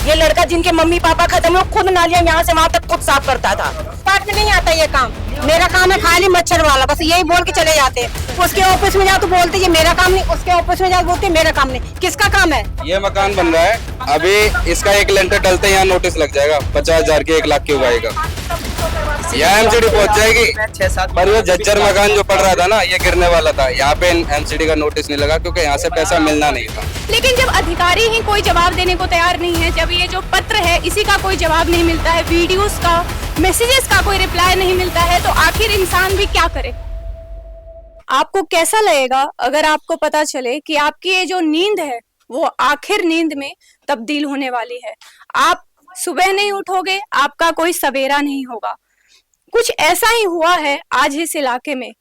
ये लड़का जिनके मम्मी पापा खत्म हुए खुद नालियां यहाँ से वहाँ तक खुद साफ करता था। पार्ट में नहीं आता ये काम, मेरा काम है खाली मच्छर वाला, बस यही बोल के चले जाते हैं। उसके ऑफिस में जाओ तो बोलते ये मेरा काम नहीं, उसके ऑफिस में जाओ बोलते मेरा काम नहीं। किसका काम है? ये मकान बन रहा है, अभी इसका एक लेंटर डलते यहाँ नोटिस लग जाएगा 50,000 की 1 लाख की उगाएगा। यहाँ एमसीडी पहुंच जाएगी। पर ये झज्जर मकान जो पड़ रहा था ना, ये गिरने वाला था, यहाँ पे एमसीडी का नोटिस नहीं लगा क्योंकि यहाँ से पैसा मिलना नहीं था। लेकिन जब अधिकारी ही कोई जवाब देने को तैयार नहीं है, जब ये जो पत्र है इसी का कोई जवाब नहीं मिलता है, वीडियोस का, मैसेजेस का कोई रिप्लाई नहीं मिलता है, तो आखिर इंसान भी क्या करे। आपको कैसा लगेगा अगर आपको पता चले कि आपकी ये जो नींद है वो आखिर नींद में तब्दील होने वाली है। आप सुबह नहीं उठोगे, आपका कोई सवेरा नहीं होगा। कुछ ऐसा ही हुआ है आज इस इलाके में।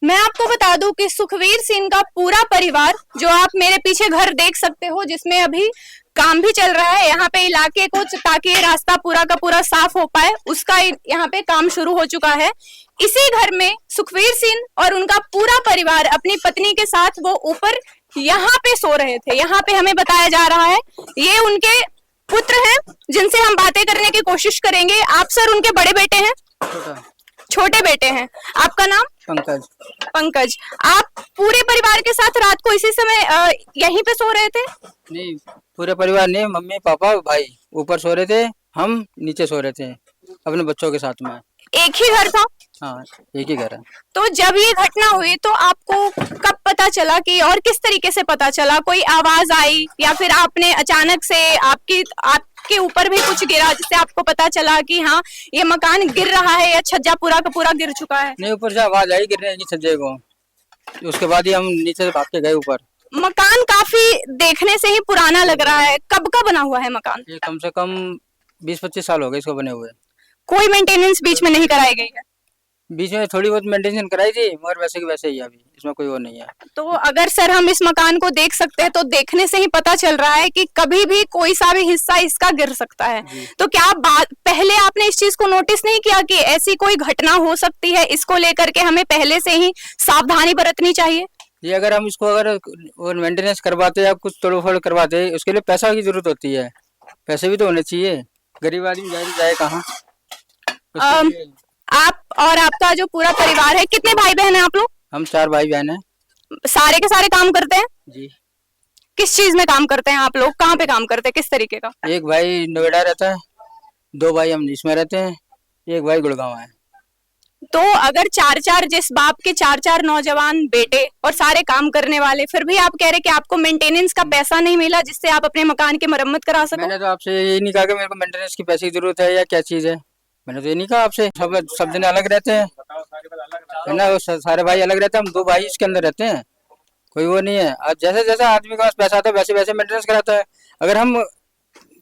मैं आपको बता दूं कि सुखवीर सिंह का पूरा परिवार, जो आप मेरे पीछे घर देख सकते हो जिसमें अभी काम भी चल रहा है यहाँ पे इलाके को, ताकि ये रास्ता पूरा का पूरा साफ हो पाए, उसका यहाँ पे काम शुरू हो चुका है। इसी घर में सुखवीर सिंह और उनका पूरा परिवार अपनी पत्नी के साथ वो ऊपर यहाँ पे सो रहे थे। यहाँ पे हमें बताया जा रहा है ये उनके पुत्र हैं जिनसे हम बातें करने की कोशिश करेंगे। आप सर उनके बड़े बेटे हैं? छोटे बेटे हैं। आपका नाम? पंकज। पंकज, आप पूरे परिवार के साथ रात को इसी समय यहीं पे सो रहे थे? नहीं, पूरे परिवार नहीं, मम्मी पापा भाई ऊपर सो रहे थे, हम नीचे सो रहे थे अपने बच्चों के साथ में। एक ही घर था? हाँ, एक ही घर है। तो जब ये घटना हुई तो आपको कब पता चला कि, और किस तरीके से पता चला? कोई आवाज आई या फिर आपने अचानक से आपके ऊपर भी कुछ गिरा जिससे आपको पता चला कि हाँ ये मकान गिर रहा है या छज्जा पूरा का पूरा गिर चुका है? नहीं, ऊपर से आवाज आई गिरने की छज्जे को, उसके बाद ही हम नीचे से भाग के गए ऊपर। मकान काफी देखने से ही पुराना लग रहा है। कब का बना हुआ है मकान? ये कम से कम 20-25 साल हो गए इसको बने हुए। कोई मेंटेनेंस बीच में नहीं कराई गई है? बीच में थोड़ी बहुत मेंटेनेंस कराई थी, मगर वैसे की वैसे ही है, अभी इसमें कोई वो नहीं है। तो अगर सर हम इस मकान को देख सकते हैं तो देखने से ही पता चल रहा है कि कभी भी कोई सा भी हिस्सा इसका गिर सकता है। तो क्या पहले आपने इस चीज को नोटिस नहीं किया कि ऐसी कोई घटना हो सकती है? इसको लेकर के हमें पहले से ही सावधानी बरतनी चाहिए। ये अगर हम इसको अगर मेंटेनेंस करवाते या कुछ तोड़ फोड़ करवाते, उसके लिए पैसा की जरूरत होती है, पैसे भी तो होने चाहिए। गरीब आदमी जाए कहाँ? आप और आपका जो पूरा परिवार है, कितने भाई बहन हैं आप लोग? हम 4 भाई बहन हैं। सारे के सारे काम करते हैं? जी। किस चीज में काम करते हैं आप लोग? कहाँ पे काम करते हैं? किस तरीके का? एक भाई नोएडा रहता है, 2 भाई हम इसमें रहते हैं, एक भाई गुड़गांव है। तो अगर 4-4 जिस बाप के 4-4 नौजवान बेटे और सारे काम करने वाले, फिर भी आप कह रहे कि आपको मेंटेनेंस का पैसा नहीं मिला जिससे आप अपने मकान की मरम्मत करा सको? मैंने तो आपसे ये नहीं कहा कि मेरे को मेंटेनेंस की पैसे की जरूरत है या क्या चीज है, मैंने तो ये नहीं कहा आपसे। सब दिन अलग रहते हैं, है ना, सारे भाई अलग रहते हैं, हम 2 भाई इसके अंदर रहते हैं, कोई वो नहीं है। आज जैसे जैसे आदमी के पास पैसा आता है वैसे वैसे मेंटेनेंस कराता है। अगर हम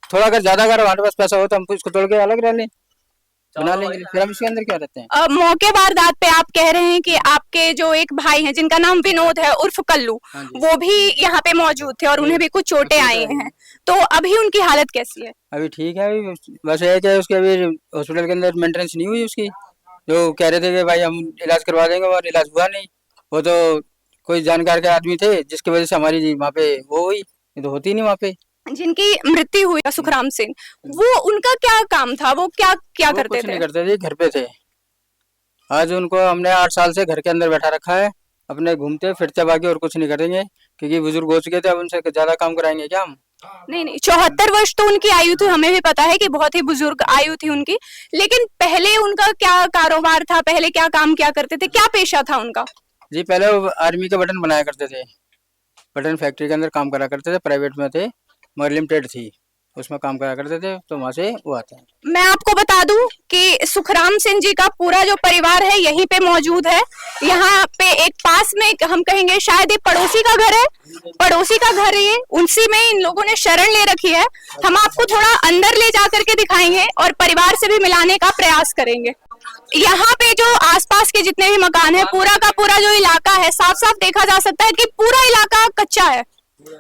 थोड़ा अगर ज्यादा अगर हमारे पास पैसा हो तो हम इसको तोड़ के अलग रह लें, बना लेंगे, फिर हम इसके अंदर क्या रहते हैं। मौके वारदात पे आप कह रहे हैं कि आपके जो एक भाई हैं जिनका नाम विनोद है उर्फ कल्लू, वो भी यहाँ पे मौजूद थे और उन्हें भी कुछ चोटें आई हैं, तो अभी उनकी हालत कैसी है? अभी ठीक है, अभी बस ये क्या उसके अभी हॉस्पिटल के अंदर मेंटेनेंस नहीं हुई उसकी। जो कह रहे थे कि भाई हम इलाज करवा देंगे, और इलाज हुआ नहीं। वो तो कोई जानकार के आदमी थे जिसकी वजह से हमारी वहाँ पे वो हुई, ये तो होती नहीं वहाँ पे। जिनकी मृत्यु हुई सुखराम सिंह, वो उनका क्या काम था? वो क्या करते कुछ थे? नहीं करते थे, घर पे थे। आज उनको हमने 8 साल से घर के अंदर बैठा रखा है, अपने घूमते फिरते बाकी और कुछ नहीं करेंगे, क्योंकि बुजुर्ग हो चुके थे। अब उनसे ज्यादा काम कराएंगे क्या हम? नहीं, 74 वर्ष तो उनकी आयु थी, हमें भी पता है कि बहुत ही बुजुर्ग आयु थी उनकी। लेकिन पहले उनका क्या कारोबार था? पहले क्या काम क्या करते थे? क्या पेशा था उनका? जी, पहले वो आर्मी के बटन बनाया करते थे, बटन फैक्ट्री के अंदर काम करा करते थे, प्राइवेट में थे, मगर लिमिटेड थी, उसमें काम करा करते थे, तो वहां से वो आते हैं। मैं आपको बता दूं कि सुखराम सिंह जी का पूरा जो परिवार है यहीं पे मौजूद है। यहाँ पे एक पास में हम कहेंगे शायद ये पड़ोसी का घर है, पड़ोसी का घर है ये, उसी में इन लोगों ने शरण ले रखी है। हम आपको थोड़ा अंदर ले जा करके दिखाएंगे और परिवार से भी मिलाने का प्रयास करेंगे। यहाँ पे जो आसपास के जितने भी मकान है, पूरा का पूरा जो इलाका है, साफ साफ देखा जा सकता है कि पूरा इलाका कच्चा है।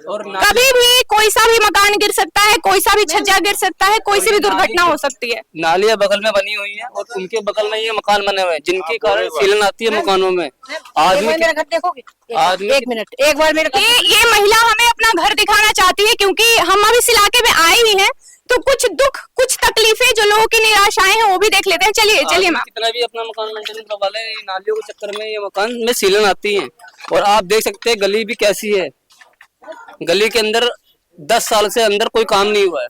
और कभी भी कोई सा भी मकान गिर सकता है, कोई सा भी छज्जा गिर सकता है, कोई सी भी दुर्घटना हो सकती है। नालियां बगल में बनी हुई है और उनके बगल में ये मकान बने हुए हैं, जिनके कारण सीलन आती है मकानों में। आदमी एक मिनट, एक बार मेरे ये महिला हमें अपना घर दिखाना चाहती है, क्योंकि हम अब इस इलाके में आए ही हैं। तो कुछ दुख, कुछ तकलीफें, जो लोगों की निराशाएं हैं वो भी देख लेते हैं। चलिए चलिए मैम। कितना भी अपना मकान मेंटेन करवा ले, ये नालियों के चक्कर में ये मकान में सीलन आती है। और आप देख सकते हैं गली भी कैसी है, गली के अंदर 10 साल से अंदर कोई काम नहीं हुआ है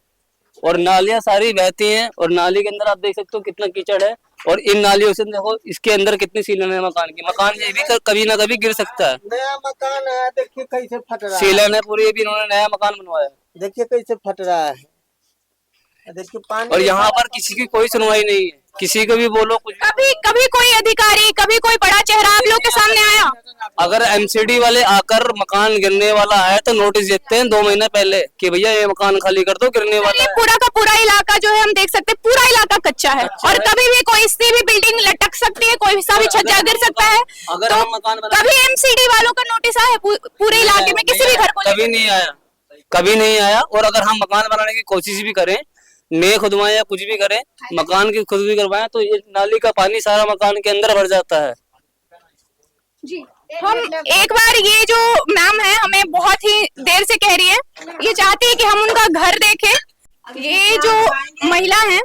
और नालियां सारी बहती हैं। और नाली के अंदर आप देख सकते हो कितना कीचड़ है। और इन नालियों से देखो इसके अंदर कितनी सीलन है मकान की। मकान ये भी कभी ना कभी गिर सकता है। नया मकान है, देखिए कैसे फट रहा है। सीलन है पूरी, ये भी इन्होंने नया मकान बनवाया है। देखिए कैसे फट रहा है, देखिए पानी। और यहाँ पर किसी की कोई सुनवाई नहीं है, किसी को भी बोलो कुछ। कभी कोई अधिकारी, कभी कोई बड़ा चेहरा आप लोग के सामने आया? अगर एमसीडी वाले आकर मकान गिरने वाला है तो नोटिस देते हैं 2 महीने पहले कि भैया ये मकान खाली कर दो, गिरने वाला ये है। पूरा का पूरा इलाका जो है हम देख सकते हैं, पूरा इलाका कच्चा है और कभी भी कोई सी भी बिल्डिंग लटक सकती है, कोई सा भी छज्जा गिर सकता है। अगर तो हम मकान बना, कभी एमसीडी वालों का नोटिस आया पूरे इलाके में किसी भी घर को? कभी नहीं आया, कभी नहीं आया। और अगर हम मकान बनाने की कोशिश भी करें, नए खुदवाएं या कुछ भी करें, मकान की खुद भी करवाएं, तो ये नाली का पानी सारा मकान के अंदर भर जाता है। जी हम एक बार, ये जो मैम है हमें बहुत ही देर से कह रही है, ये चाहती है कि हम उनका घर देखें। ये जो महिला है,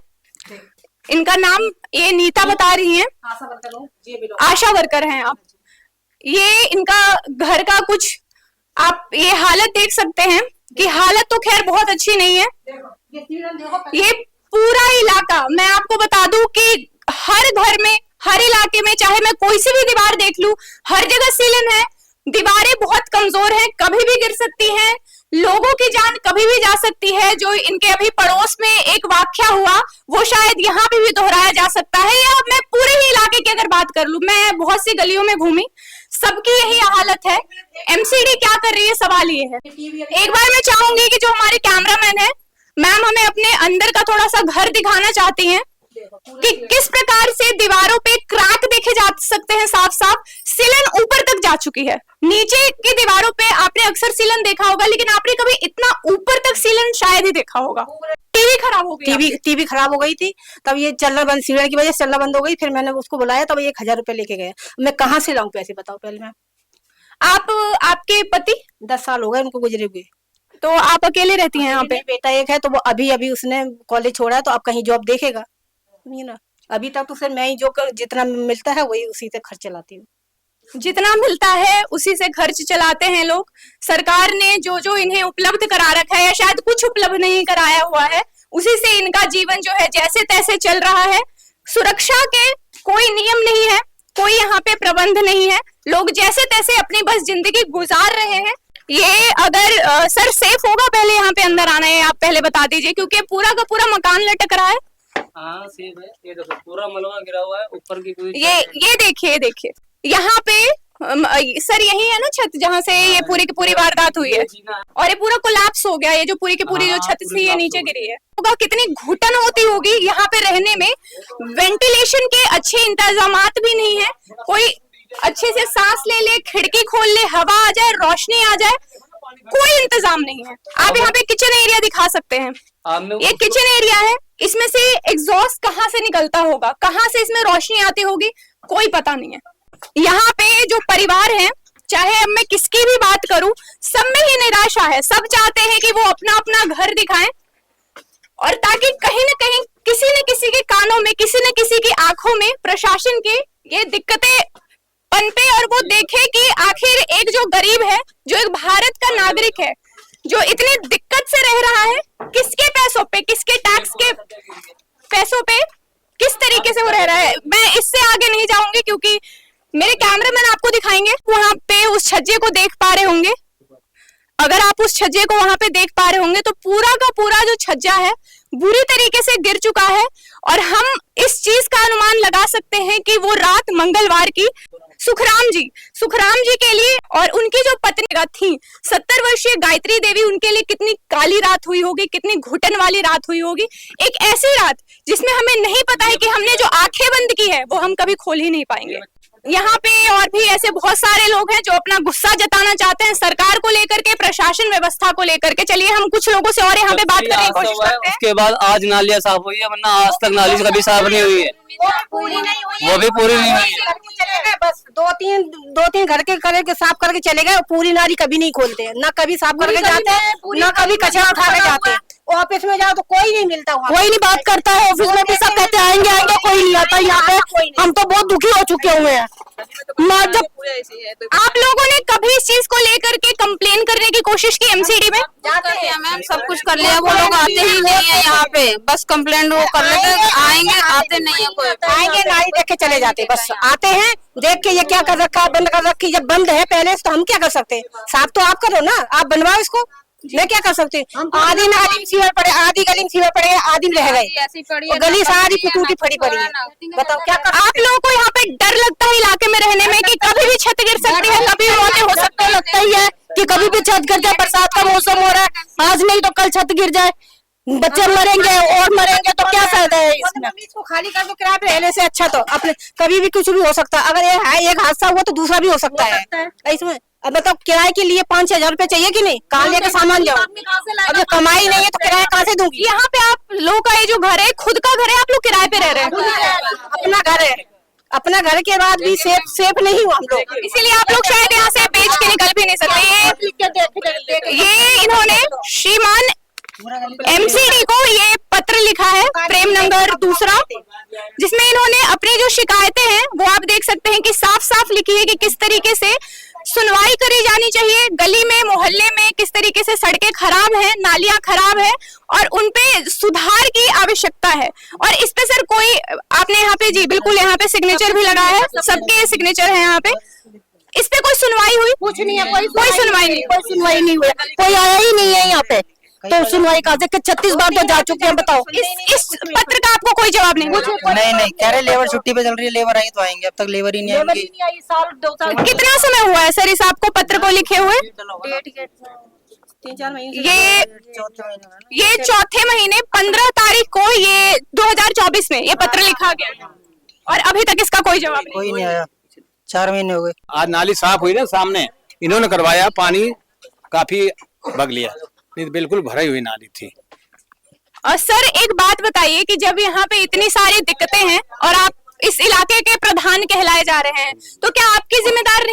इनका नाम ये नीता बता रही हैं, आशा वर्कर हैं आप। ये इनका घर का कुछ आप ये हालत देख सकते हैं कि हालत तो खैर बहुत अच्छी नहीं है। ये पूरा इलाका, मैं आपको बता दूं कि हर घर में, हर इलाके में, चाहे मैं कोई सी भी दीवार देख लूं, हर जगह सीलन है। दीवारें बहुत कमजोर हैं, कभी भी गिर सकती हैं, लोगों की जान कभी भी जा सकती है। जो इनके अभी पड़ोस में एक वाकया हुआ, वो शायद यहाँ पे भी दोहराया जा सकता है। या मैं पूरे ही इलाके की अगर बात कर लूं, मैं बहुत सी गलियों में घूमी, सबकी यही हालत है। एमसीडी क्या कर रही है, सवाल ये है। एक बार मैं चाहूंगी कि जो हमारे कैमरामैन है, मैम हमें अपने अंदर का थोड़ा सा घर दिखाना चाहती हैं कि किस प्रकार से दीवारों पे क्रैक देखे जा सकते हैं, साफ साफ सीलन ऊपर तक जा चुकी है। नीचे की दीवारों पे आपने अक्सर सीलन देखा होगा, लेकिन आपने कभी इतना ऊपर तक सीलन शायद ही देखा होगा। टीवी खराब हो गई, टीवी खराब हो गई थी, तब ये चलना बंद, सीलन की वजह से चलना बंद हो गई। फिर मैंने उसको बुलाया, तब 1000 रुपए लेके गए। मैं कहाँ से लाऊं पैसे, बताओ पहले मैम। आपके पति 10 साल हो गए उनको गुजरे हुए। तो आप अकेले रहती हैं यहाँ पे? बेटा एक है, तो वो अभी उसने कॉलेज छोड़ा है, तो अब कहीं जॉब देखेगा ना। अभी तक तो सर मैं ही जो जितना मिलता है वही उसी से खर्च चलाती हूँ। जितना मिलता है उसी से खर्च चलाते हैं लोग। सरकार ने जो इन्हें उपलब्ध करा रखा है, या शायद कुछ उपलब्ध नहीं कराया हुआ है, उसी से इनका जीवन जो है जैसे तैसे चल रहा है। सुरक्षा के कोई नियम नहीं है, कोई यहाँ पे प्रबंध नहीं है, लोग जैसे तैसे अपनी बस जिंदगी गुजार रहे हैं। ये अगर सर सेफ होगा पहले यहाँ पे अंदर आना है, आप पहले बता दीजिए, क्योंकि पूरा का पूरा मकान लटक रहा है। हाँ सेफ है, ये देखो पूरा मलबा गिरा हुआ है, ऊपर की कोई ये देखिए यहाँ पे सर यही है ना छत जहाँ से ये पूरी की पूरी वारदात हुई है, और ये पूरा कोलैप्स हो गया। ये जो पूरी की पूरी जो छत थी ये नीचे गिरी है। होगा कितनी घुटन होती होगी यहाँ पे रहने में। वेंटिलेशन के अच्छे इंतजामात भी नहीं है, कोई अच्छे से सांस ले, खिड़की खोल ले, हवा आ जाए, रोशनी आ जाए, कोई इंतजाम नहीं है। आप यहाँ पे किचन एरिया दिखा सकते हैं, ये किचन एरिया है। इसमें से एग्जॉस्ट कहाँ से निकलता होगा, कहाँ से इसमें रोशनी आती होगी, कोई पता नहीं है। यहाँ पे जो परिवार है, चाहे अब मैं किसकी भी बात करूं, सब में ही निराशा है। सब चाहते हैं कि वो अपना अपना घर दिखाएं, और ताकि कहीं न कहीं किसी न किसी के कानों में, किसी न किसी की आंखों में प्रशासन के ये दिक्कतें पनपे, और वो देखे कि आखिर एक जो गरीब है, जो एक भारत का नागरिक है, जो इतनी दिक्कत से रह रहा है, किसके पैसों पे, किसके टैक्स के पैसों पे, किस तरीके से वो रह रहा है। मैं इससे आगे नहीं जाऊंगी क्योंकि मेरे कैमरामैन आपको दिखाएंगे। वहां पे उस छज्जे को देख पा रहे होंगे, अगर आप उस छज्जे को वहां पे देख पा रहे होंगे, तो पूरा का पूरा जो छज्जा है बुरी तरीके से गिर चुका है। और हम इस चीज का अनुमान लगा सकते हैं कि वो रात मंगलवार की सुखराम जी के लिए और उनकी जो पत्नी थी 70 वर्षीय गायत्री देवी, उनके लिए कितनी काली रात हुई होगी, कितनी घुटन वाली रात हुई होगी। एक ऐसी रात जिसमें हमें नहीं पता है कि हमने जो आंखें बंद की है वो हम कभी खोल ही नहीं पाएंगे। यहाँ पे और भी ऐसे बहुत सारे लोग हैं जो अपना गुस्सा जताना चाहते हैं सरकार को लेकर के, प्रशासन व्यवस्था को लेकर के। चलिए हम कुछ लोगों से और यहाँ पे बात करने की कोशिश करते हैं। उसके बाद आज नालियां साफ हुई है, वरना आज तक नाली कभी साफ नहीं हुई है, वो भी पूरी नहीं हुई है। बस दो तीन घर के करके साफ करके चले गए, पूरी नाली कभी नहीं खोलते हैं, ना कभी साफ करके जाते हैं, ना कभी कचरा उठा के जाते हैं। ऑफिस में जाओ तो कोई नहीं मिलता वहाँ। कोई नहीं बात करता है, ऑफिस में भी सब कहते हैं आएंगे आएंगे, कोई नहीं आता यहाँ पे। हम तो बहुत दुखी हो चुके हुए हैं। आप लोगों ने कभी इस चीज को लेकर के कंप्लेन करने की कोशिश की एमसीडी में? जाते हैं मैम, सब कुछ कर लिया, वो लोग आते ही नहीं है यहाँ पे, बस कंप्लेंट वो कर लेते, आएंगे आते नहीं है कोई। आएंगे नाली देख के चले जाते, बस आते हैं देख के ये क्या कर रखा है, बंद कर रखी। जब बंद है पहले से तो हम क्या कर सकते हैं? साफ तो आप करो ना, आप बनवाओ इसको, मैं क्या कर सकती हूँ? आधी में आधी सीवर पड़े, आधी गली में सीवर पड़े, आधी में रह गए, और गली सारी टूटी फड़ी पड़ी है। बताओ क्या कर? आप लोगों को यहाँ पे डर लगता है इलाके में रहने में कि कभी भी छत गिर सकती है, कभी मौतें हो सकती है? लगता ही है कि कभी भी छत गिर जाए, बरसात का मौसम हो रहा है, आज नहीं तो कल छत गिर जाए, बच्चे मरेंगे और मरेंगे, तो क्या फायदा है इसमें? इसको खाली कर दो, किराए पे रहने से अच्छा तो अपने कभी भी कुछ भी हो सकता है। अगर ये है एक हादसा हुआ तो दूसरा भी हो सकता है इसमें। अब बताओ किराए के लिए 5-6 हजार रुपए चाहिए कि नहीं? कहाँ लेके सामान जाओ? अब जब कमाई नहीं है तो किराया कहाँ से दूंगी? यहाँ पे आप लोगों का ये जो घर है खुद का घर है, आप लोग किराए पे रह रहे हैं। अपना घर है, अपना घर के बाद भी सेफ नहीं हुआ हम लोग, इसीलिए आप लोग शायद यहाँ से बेच के निकल भी नहीं सकते। ये इन्होंने श्रीमान एमसीडी को ये पत्र लिखा है, प्रेम नंबर 2, जिसमें इन्होंने अपनी जो शिकायतें हैं वो आप देख सकते हैं कि साफ साफ लिखी है कि किस तरीके से सुनवाई करी जानी चाहिए। गली में मोहल्ले में किस तरीके से सड़कें खराब हैं, नालियां खराब है और उनपे सुधार की आवश्यकता है। और इस पे सर कोई आपने यहाँ पे, जी बिल्कुल यहाँ पे सिग्नेचर भी लगा है, सबके सिग्नेचर है यहाँ पे। इस पे कोई सुनवाई हुई? कुछ नहीं है, कोई सुनवाई नहीं, कोई सुनवाई नहीं हुई, कोई आया ही नहीं है यहाँ पे। तो सुनवाई कहा से 36 बार तो जा चुके हैं, बताओ। इस पत्र का आपको कोई जवाब नहीं? नहीं कह रहे लेबर छुट्टी पे चल रही है, लेबर आई तो आएंगे, अब तक लेबर ही नहीं आई उनकी। साल 2 साल कितना समय हुआ है सर इस आपको पत्र को लिखे हुए? 3-4 महीने ये चौथे महीने 15 तारीख को ये 2024 में ये पत्र लिखा गया है और अभी तक इसका कोई जवाब नहीं। कोई नहीं आया, 4 महीने हो गए। आज नाली साफ हुई ना, सामने इन्होंने करवाया, पानी काफी भग लिया, नहीं बिल्कुल भरी हुई नाली थी। और सर एक बात बताइए कि जब यहाँ पे इतनी सारी दिक्कतें हैं और आप इस इलाके के प्रधान कहलाए जा रहे हैं, तो क्या आपकी जिम्मेदारी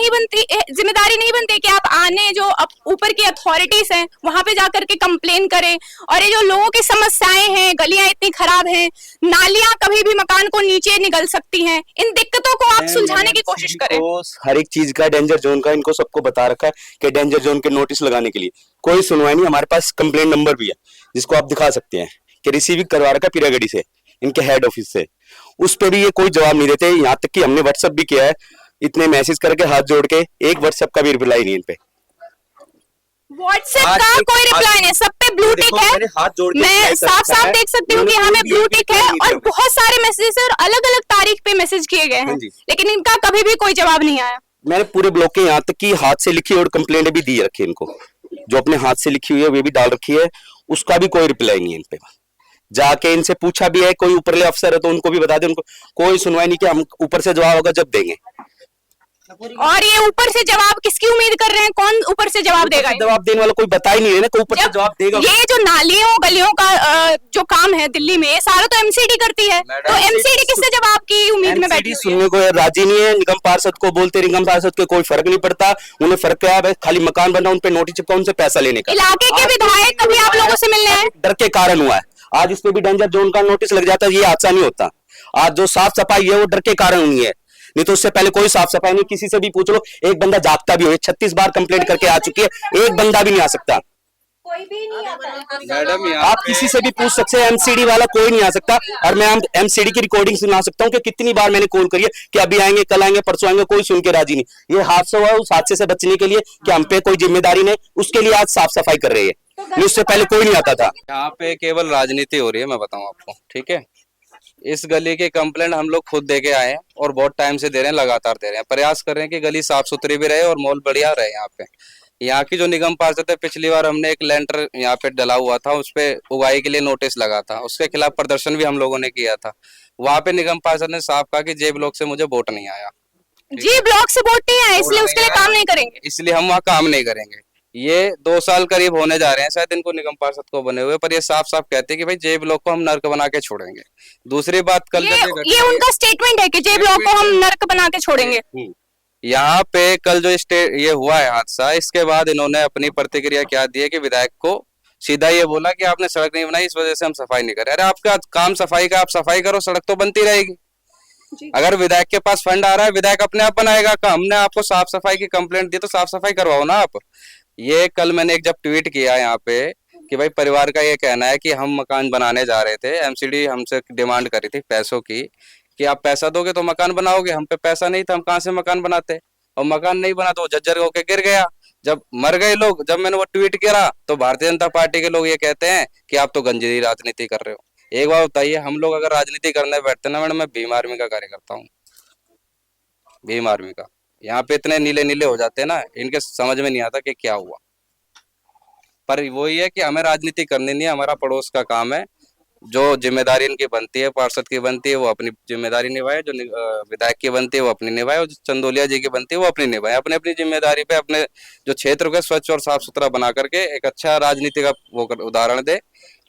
नहीं बनती कि आप आने जो ऊपर की अथॉरिटीज हैं वहां पे जाकर के कंप्लेन करें? और ये जो लोगों की समस्याएं हैं, गलियां इतनी खराब हैं, नालियां कभी भी मकान को नीचे निकल सकती हैं, इन दिक्कतों को आप सुलझाने की कोशिश करें। हर एक चीज का डेंजर जोन का इनको सबको बता रखा है कि डेंजर जोन के नोटिस लगाने के लिए कोई सुनवाई नहीं। हमारे पास कंप्लेंट नंबर भी है जिसको आप दिखा सकते हैं कि रिसीविंग करवा रखा पिरागढ़ी से, इनके हेड ऑफिस से, उस पे भी ये कोई जवाब नहीं देते। यहाँ तक कि हमने व्हाट्सएप भी किया है, इतने मैसेज करके हाथ जोड़ के, एक व्हाट्सएप का भी रिप्लाई नहीं इन पे। व्हाट्सएप का कोई रिप्लाई नहीं, सब पे ब्लू टिक है। मैं साफ साफ देख सकती हूँ कि यहाँ पे ब्लू टिक है और बहुत सारे मैसेजेस और अलग अलग तारीख पे मैसेज किए गए हैं, लेकिन इनका कभी भी कोई जवाब नहीं आया। मैंने पूरे ब्लॉक के यहाँ तक की हाथ से लिखी और कंप्लेंट भी दी रखी है इनको, जो अपने हाथ से लिखी हुई है वे भी डाल रखी है, उसका भी कोई रिप्लाई नहीं है इन पे। जाके इनसे पूछा भी है, कोई ऊपरले अफसर है तो उनको भी बता दे, उनको कोई सुनवाई नहीं कि हम ऊपर से जवाब होगा जब देंगे। और ये ऊपर से जवाब किसकी उम्मीद कर रहे हैं? कौन ऊपर से जवाब देगा? जवाब देने वाला कोई बता ही नहीं है ना, कोई ऊपर से जवाब देगा। ये जो नालियों गलियों का जो काम है दिल्ली में, ये सारा तो एमसीडी करती है, तो एमसीडी किससे जवाब की उम्मीद में बैठी हुई है? सुनने को राजी नहीं है। निगम पार्षद को बोलते, निगम पार्षद को कोई फर्क नहीं पड़ता, उन्हें फर्क क्या है, खाली मकान बना, उन पे नोटिस चिपका, उनसे पैसा लेने का। इलाके के विधायक कभी आप लोगों से मिलने आए? डर के कारण हुआ है। आज इस पे भी डेंजर जोन का नोटिस लग जाता है, ये हादसा नहीं होता। आज जो साफ सफाई है वो डर के कारण हुई है, नहीं तो उससे पहले कोई साफ सफाई नहीं। किसी से भी पूछ लो, एक बंदा जागता भी हो, 36 बार कंप्लेंट करके आ चुकी है, एक बंदा भी नहीं आ सकता। कोई भी नहीं आता मैडम, आप किसी से भी पूछ सकते हैं, एमसीडी वाला कोई नहीं आ सकता। और मैं एमसीडी की रिकॉर्डिंग सुना सकता हूँ कि कितनी बार मैंने कॉल करी है कि अभी आएंगे, कल आएंगे, परसों आएंगे, कोई सुन के राजी नहीं। ये हादसा हुआ, उस हादसे से बचने के लिए कि हम पे कोई जिम्मेदारी नहीं, उसके लिए आज साफ सफाई कर रही है, उससे पहले कोई नहीं आता था। यहाँ पे केवल राजनीति हो रही है, मैं बताऊं आपको, ठीक है। इस गली के कंप्लेंट हम लोग खुद दे के आए हैं और बहुत टाइम से दे रहे हैं, लगातार दे रहे हैं, प्रयास कर रहे हैं कि गली साफ सुथरी भी रहे और मॉल बढ़िया रहे। यहाँ पे यहाँ की जो निगम पार्षद है, पिछली बार हमने एक लेंटर यहाँ पे डला हुआ था, उस पे उगाई के लिए नोटिस लगा था, उसके खिलाफ प्रदर्शन भी हम लोगों ने किया था। वहाँ पे निगम पार्षद ने साफ कहा कि जे ब्लॉक से मुझे वोट नहीं आया, जी ब्लॉक से वोट नहीं आया, इसलिए उसके लिए काम नहीं करेंगे, इसलिए हम वहाँ काम नहीं करेंगे। ये 2 साल करीब होने जा रहे हैं शायद इनको निगम पार्षद को बने हुए, पर ये साफ साफ कहते हैं कि भाई जे ब्लॉक को हम नर्क बना के छोड़ेंगे। दूसरी बात, कल ये उनका स्टेटमेंट है कि जे ब्लॉक को हम नर्क बना के छोड़ेंगे। यहाँ पे कल जो ये हुआ है हादसा, इसके बाद इन्होंने अपनी प्रतिक्रिया क्या दी है कि विधायक को सीधा ये बोला कि आपने सड़क नहीं बनाई, इस वजह से हम सफाई नहीं कर रहे। अरे आपका काम सफाई का, आप सफाई करो, सड़क तो बनती रहेगी। अगर विधायक के पास फंड आ रहा है, विधायक अपने आप बनाएगा। हमने आपको साफ सफाई की कंप्लेंट दी तो साफ सफाई करवाओ ना आप। ये कल मैंने एक जब ट्वीट किया यहाँ पे कि भाई परिवार का ये कहना है कि हम मकान बनाने जा रहे थे, एमसीडी हमसे डिमांड करी थी पैसों की कि आप पैसा दोगे तो मकान बनाओगे। हम पे पैसा नहीं था, हम कहाँ से मकान बनाते, और मकान नहीं बना तो वो जर्जर होके गिर गया। जब मर गए लोग, जब मैंने वो ट्वीट किया तो भारतीय जनता पार्टी के लोग ये कहते हैं कि आप तो गंजीरी राजनीति कर रहे हो। एक बात बताइए, हम लोग अगर राजनीति करने बैठते ना मैडम, मैं भीम आर्मी का कार्य करता हूँ, भीम आर्मी का। यहाँ पे इतने नीले नीले हो जाते हैं ना, इनके समझ में नहीं आता कि क्या हुआ। पर वही है कि हमें राजनीति करनी नहीं है, हमारा पड़ोस का काम है। जो जिम्मेदारी इनकी बनती है, पार्षद की बनती है, वो अपनी जिम्मेदारी निभाए। जो विधायक की बनती है वो अपनी निभाए, और जो चंदोलिया जी की बनती है वो अपनी निभाए। अपने अपनी जिम्मेदारी पे अपने जो क्षेत्र को स्वच्छ और साफ सुथरा बना करके एक अच्छा राजनीति का वो उदाहरण दे।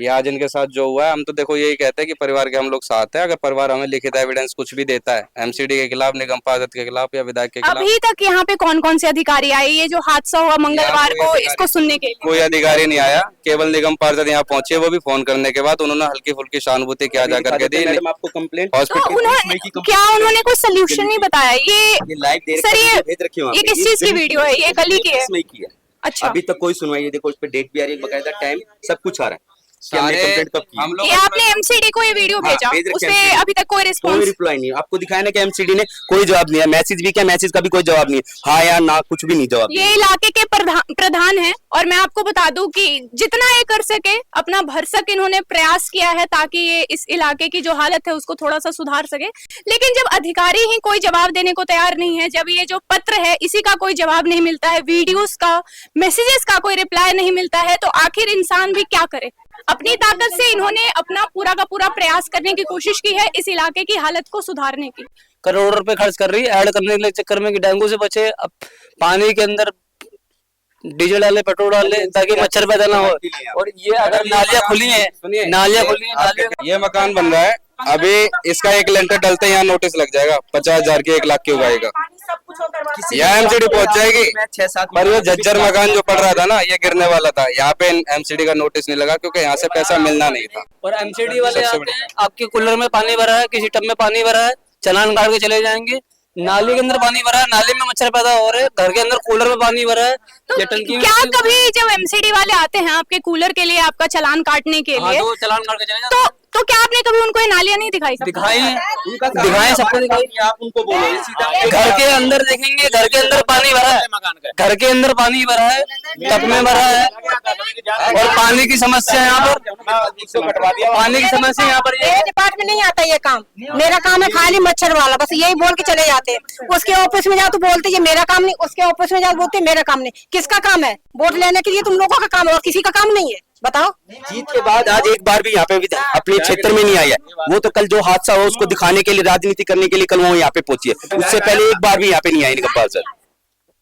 ये आज इनके साथ जो हुआ है, हम तो देखो यही कहते हैं कि परिवार के हम लोग साथ हैं। अगर परिवार हमें लिखित एविडेंस कुछ भी देता है एमसीडी के खिलाफ, निगम पार्षद के खिलाफ या विधायक के खिलाफ। अभी तक यहाँ पे कौन कौन से अधिकारी आए ये जो हादसा हुआ मंगलवार को इसको सुनने के लिए? कोई अधिकारी नहीं आया, केवल निगम पार्षद यहाँ पहुंचे, वो भी फोन करने के बाद उन्होंने हल्की फुल्की सहानुभूति क्या जा करके दी। आपको कंप्लेंट तो क्या उन्होंने कोई सोल्यूशन नहीं बताया? ये सर ये किस चीज की वीडियो है? ये गली की है? अच्छा, अभी तक कोई सुनवाई नहीं, देखो इस पे डेट भी आ रही है, बकायदा टाइम सब कुछ आ रहा है। ये आपने एमसीडी को ये वीडियो भेजा, उसपे अभी तक कोई रिस्पॉन्स, कोई रिप्लाई नहीं। आपको दिखाया ना कि एमसीडी ने कोई जवाब नहीं है, मैसेज भी क्या, मैसेज का भी कोई जवाब नहीं है, हाँ या ना कुछ भी नहीं जवाब। ये इलाके के प्रधान हैं और मैं आपको बता दूं कि जितना ये कर सके अपना भरसक इन्होंने प्रयास किया है ताकि ये इस इलाके की जो हालत है उसको थोड़ा सा सुधार सके। लेकिन जब अधिकारी ही कोई जवाब देने को तैयार नहीं है, जब ये जो पत्र है इसी का कोई जवाब नहीं मिलता है, वीडियोस का, मैसेजेस का कोई रिप्लाई नहीं मिलता है, तो आखिर इंसान भी क्या करे? अपनी ताकत से इन्होंने अपना पूरा का पूरा प्रयास करने की कोशिश की है इस इलाके की हालत को सुधारने की। करोड़ों रुपए खर्च कर रही है ऐड करने के चक्कर में कि डेंगू से बचे। अब पानी के अंदर डीजल डाले, पेट्रोल डाले ताकि मच्छर पैदा ना हो। और ये अगर नालियां खुली हैं, नालियां खुली हैं, ये मकान बन रहा है, अभी इसका एक लेंटर डलते यहाँ नोटिस लग जाएगा, 50,000 की 1 लाख की उगाएगा, यहाँ एमसीडी पहुंच जाएगी। पर ये झज्जर मकान जो पड़ रहा था ना, ये गिरने वाला था, यहाँ पे एमसीडी का नोटिस नहीं लगा क्योंकि यहाँ से पैसा मिलना नहीं था। और एमसीडी वाले आते हैं, आपके कूलर में पानी भरा है, किसी टब में पानी भरा है, चालान काट के चले जाएंगे। नाली के अंदर पानी भरा है, नाली में मच्छर पैदा हो रहे हैं, घर के अंदर कूलर में पानी भरा है। तो क्या कभी जब एमसीडी वाले आते हैं आपके कूलर के लिए, आपका चालान काटने के लिए, तो चालान काट के चले जाते तो क्या आपने कभी उनको ये नालियां नहीं दिखाई? दिखाई सबको दिखाई। आप उनको बोलो घर के अंदर देखेंगे, घर के अंदर पानी भरा है, घर के अंदर पानी भरा है, टब में भरा है, और पानी की समस्या यहाँ पर, पानी की समस्या यहाँ पर। मेरे डिपार्टमेंट नहीं आता ये काम, मेरा काम है खाली मच्छर वाला, बस यही बोल के चले जाते हैं। उसके ऑफिस में जाओ तो बोलते ये मेरा काम नहीं, उसके ऑफिस में जाओ बोलते मेरा काम नहीं। किसका काम है? वोट लेने के लिए तुम लोगों का काम है और किसी का काम नहीं है, बताओ। जीत के बाद आज एक बार भी यहाँ पे अपने क्षेत्र में नहीं आई है। वो तो कल जो हादसा हुआ उसको दिखाने के लिए, राजनीति करने के लिए कल वो यहाँ पे पहुंची है, उससे पहले एक बार भी यहाँ पे नहीं आई निगम पार्षद।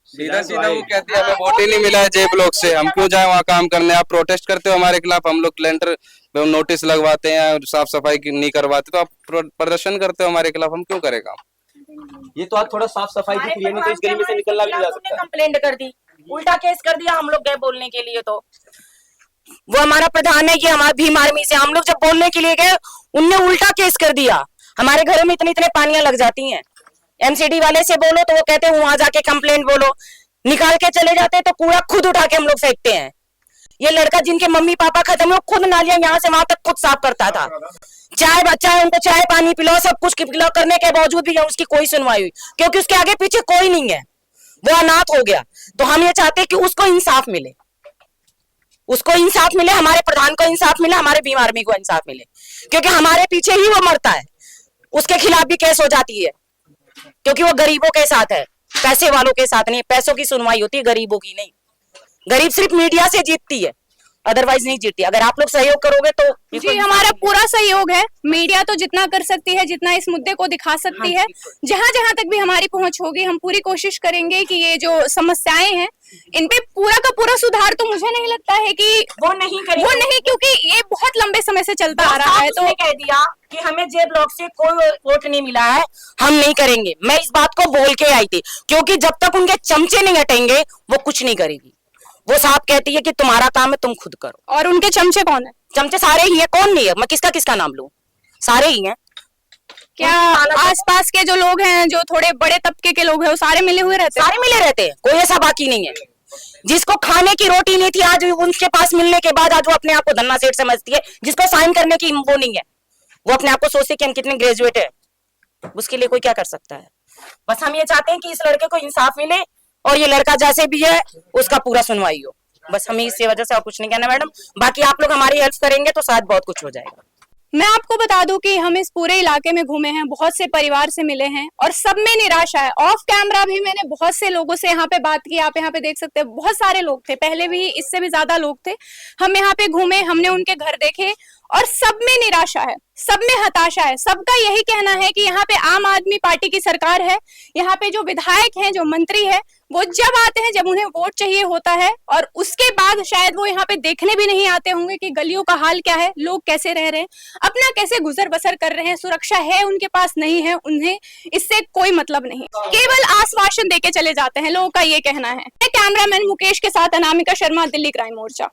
सीधा सीधा वो कहती है हमें वोट ही नहीं मिला है जे ब्लॉक से, हम क्यों जाए वहाँ काम करने। आप प्रोटेस्ट करते हो हमारे खिलाफ, हम लोग लेंटर नोटिस लगवाते हैं, साफ सफाई नहीं करवाते, तो आप प्रदर्शन करते हो हमारे खिलाफ, हम क्यों करें काम? ये तो आज थोड़ा साफ सफाई दिख रही है, नहीं तो इस गली में से निकलना भी नहीं जा सकता। कंप्लेंट कर दी, उल्टा केस कर दिया, हम लोग गए बोलने के लिए तो वो हमारा प्रधान है कि हमारे भीम आर्मी से, हम लोग जब बोलने के लिए गए उनने उल्टा केस कर दिया। हमारे घरों में इतने इतने पानियां लग जाती हैं, एमसीडी वाले से बोलो तो वो कहते हैं वहां जाके कंप्लेंट बोलो, निकाल के चले जाते हैं तो कूड़ा खुद उठा के हम लोग फेंकते हैं। ये लड़का जिनके मम्मी पापा खत्म है, खुद नालियां यहाँ से वहां तक खुद साफ करता था। चाय बच्चा है, उनको चाय पानी पिलाओ, सब कुछ पिलाओ, करने के बावजूद भी उसकी कोई सुनवाई हुई क्योंकि उसके आगे पीछे कोई नहीं है, वो अनाथ हो गया। तो हम ये चाहते हैं कि उसको इंसाफ मिले, उसको इंसाफ मिले, हमारे प्रधान को इंसाफ मिले, हमारे भीम आर्मी को इंसाफ मिले, क्योंकि हमारे पीछे ही वो मरता है। उसके खिलाफ भी केस हो जाती है क्योंकि वो गरीबों के साथ है, पैसे वालों के साथ नहीं। पैसों की सुनवाई होती है, गरीबों की नहीं। गरीब सिर्फ मीडिया से जीतती है, अदरवाइज नहीं जीतती। अगर आप लोग सहयोग करोगे तो जी हमारा पूरा सहयोग है। मीडिया तो जितना कर सकती है, जितना इस मुद्दे को दिखा सकती है, जहां जहां तक भी हमारी पहुंच होगी हम पूरी कोशिश करेंगे कि ये जो समस्याएं हैं इन पे पूरा का पूरा सुधार। तो मुझे नहीं लगता है कि वो नहीं करेंगे, वो नहीं, क्योंकि ये बहुत लंबे समय से चलता आ रहा है। तो कह दिया कि हमें जे ब्लॉक से कोई वोट नहीं मिला है, हम नहीं करेंगे। मैं इस बात को बोल के आई थी क्योंकि जब तक उनके चमचे नहीं हटेंगे वो कुछ नहीं करेगी। वो साहब कहती है कि तुम्हारा काम है, तुम खुद करो। और उनके चमचे कौन है? चमचे सारे ही है, कौन नहीं है? मैं किसका किसका नाम लूं? सारे ही हैं। क्या आसपास के जो लोग हैं, जो थोड़े बड़े तबके के लोग हैं, वो सारे मिले हुए रहते हैं? सारे मिले रहते हैं, कोई ऐसा बाकी नहीं है। जिसको खाने की रोटी नहीं थी, आज उनके पास मिलने के बाद आज वो अपने आप को धन्ना सेठ समझती है। जिसको साइन करने की वो नहीं है, वो अपने आप को सोचते कि हम कितने ग्रेजुएट है। उसके लिए कोई क्या कर सकता है? बस हम ये चाहते हैं कि इस लड़के को इंसाफ मिले और ये लड़का जैसे भी है उसका पूरा सुनवाई हो। बस हमें इसी वजह से और कुछ नहीं कहना मैडम। बाकी आप लोग हमारी हेल्प करेंगे तो शायद बहुत कुछ हो जाएगा। मैं आपको बता दूं कि हम इस पूरे इलाके में घूमे हैं, बहुत से परिवार से मिले हैं और सब में निराशा है। ऑफ कैमरा भी मैंने बहुत से लोगों से यहाँ पे बात की, आप यहाँ पे देख सकते हैं बहुत सारे लोग थे, पहले भी इससे भी ज्यादा लोग थे। हम यहाँ पे घूमे, हमने उनके घर देखे और सब में निराशा है, सब में हताशा है। सबका यही कहना है कि यहाँ पे आम आदमी पार्टी की सरकार है, यहाँ पे जो विधायक हैं, जो मंत्री है, वो जब आते हैं जब उन्हें वोट चाहिए होता है और उसके बाद शायद वो यहाँ पे देखने भी नहीं आते होंगे कि गलियों का हाल क्या है, लोग कैसे रह रहे हैं, अपना कैसे गुजर बसर कर रहे हैं, सुरक्षा है उनके पास नहीं है, उन्हें इससे कोई मतलब नहीं, केवल आश्वासन देके चले जाते हैं, लोगों का ये कहना है। कैमरामैन मुकेश के साथ अनामिका शर्मा, दिल्ली क्राइम मोर्चा।